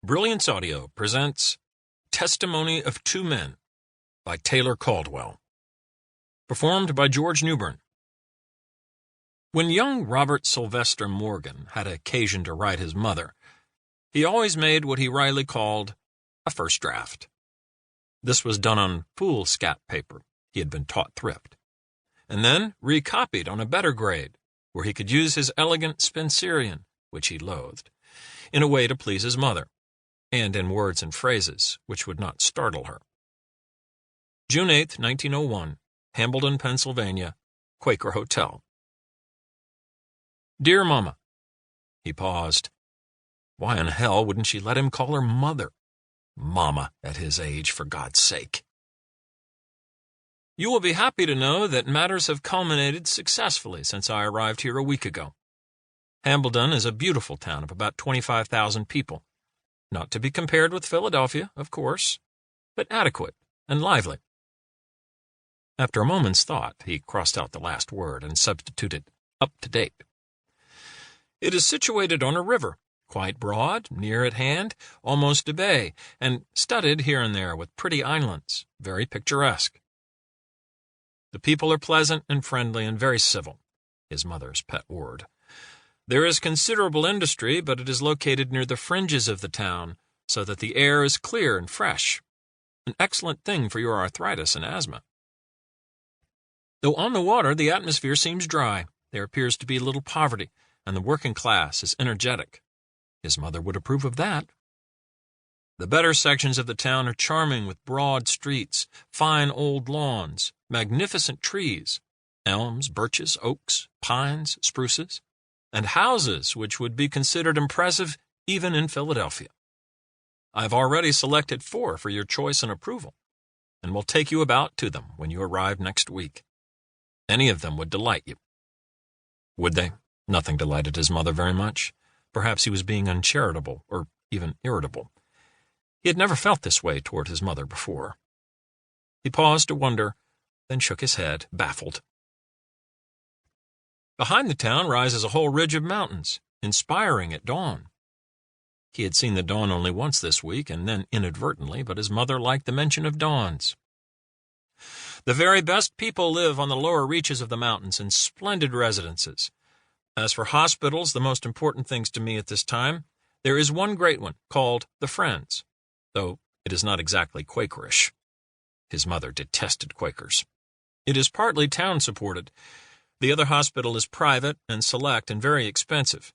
Brilliance Audio presents Testimony of Two Men by Taylor Caldwell. Performed by George Newbern. When young Robert Sylvester Morgan had occasion to write his mother, he always made what he wryly called a first draft. This was done on foolscap paper he had been taught thrift, and then recopied on a better grade, where he could use his elegant Spencerian, which he loathed, in a way to please his mother, and in words and phrases which would not startle her. June 8, 1901, Hambledon, Pennsylvania, Quaker Hotel. Dear Mama. He paused. Why in hell wouldn't she let him call her mother? Mama, at his age, for God's sake. You will be happy to know that matters have culminated successfully since I arrived here a week ago. Hambledon is a beautiful town of about 25,000 people. Not to be compared with Philadelphia, of course, but adequate and lively. After a moment's thought, he crossed out the last word and substituted up to date. It is situated on a river, quite broad, near at hand, almost a bay, and studded here and there with pretty islands, very picturesque. The people are pleasant and friendly and very civil, his mother's pet word. There is considerable industry, but it is located near the fringes of the town, so that the air is clear and fresh, an excellent thing for your arthritis and asthma. Though on the water, the atmosphere seems dry. There appears to be little poverty, and the working class is energetic. His mother would approve of that. The better sections of the town are charming, with broad streets, fine old lawns, magnificent trees, elms, birches, oaks, pines, spruces, and houses which would be considered impressive even in Philadelphia. I have already selected 4 for your choice and approval, and will take you about to them when you arrive next week. Any of them would delight you. Would they? Nothing delighted his mother very much. Perhaps he was being uncharitable, or even irritable. He had never felt this way toward his mother before. He paused to wonder, then shook his head, baffled. Behind the town rises a whole ridge of mountains, inspiring at dawn. He had seen the dawn only once this week, and then inadvertently, but his mother liked the mention of dawns. The very best people live on the lower reaches of the mountains in splendid residences. As for hospitals, the most important things to me at this time, there is one great one, called the Friends, though it is not exactly Quakerish. His mother detested Quakers. It is partly town-supported. The other hospital is private and select and very expensive.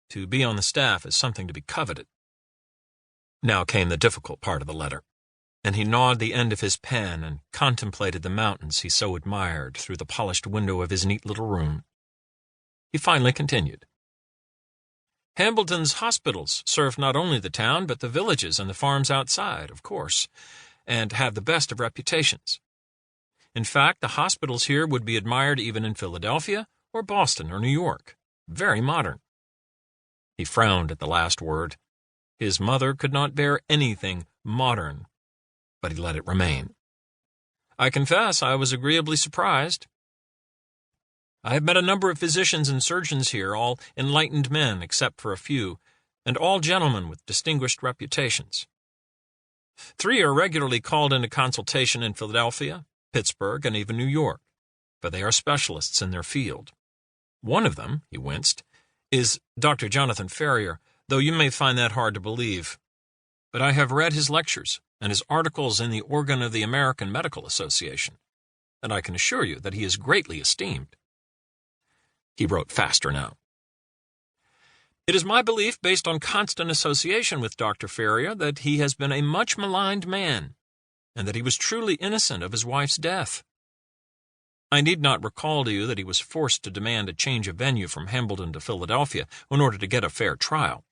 To be on the staff is something to be coveted. Now came the difficult part of the letter, and he gnawed the end of his pen and contemplated the mountains he so admired through the polished window of his neat little room. He finally continued. Hambledon's hospitals serve not only the town, but the villages and the farms outside, of course, and have the best of reputations. In fact, the hospitals here would be admired even in Philadelphia or Boston or New York. Very modern. He frowned at the last word. His mother could not bear anything modern, but he let it remain. I confess I was agreeably surprised. I have met a number of physicians and surgeons here, all enlightened men except for a few, and all gentlemen with distinguished reputations. 3 are regularly called into consultation in Philadelphia, Pittsburgh, and even New York, for they are specialists in their field. One of them, he winced, is Dr. Jonathan Ferrier, though you may find that hard to believe. But I have read his lectures and his articles in the organ of the American Medical Association, and I can assure you that he is greatly esteemed. He wrote faster now. It is my belief, based on constant association with Dr. Ferrier, that he has been a much maligned man, and that he was truly innocent of his wife's death. I need not recall to you that he was forced to demand a change of venue from Hambledon to Philadelphia in order to get a fair trial.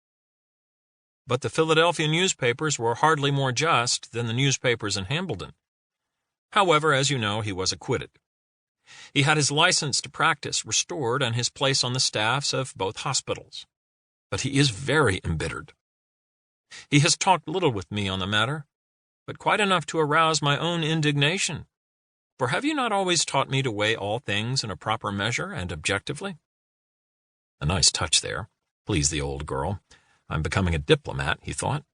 But the Philadelphia newspapers were hardly more just than the newspapers in Hambledon. However, as you know, he was acquitted. He had his license to practice restored and his place on the staffs of both hospitals. But he is very embittered. He has talked little with me on the matter, but quite enough to arouse my own indignation. For have you not always taught me to weigh all things in a proper measure and objectively? A nice touch there. Please the old girl. I'm becoming a diplomat, he thought.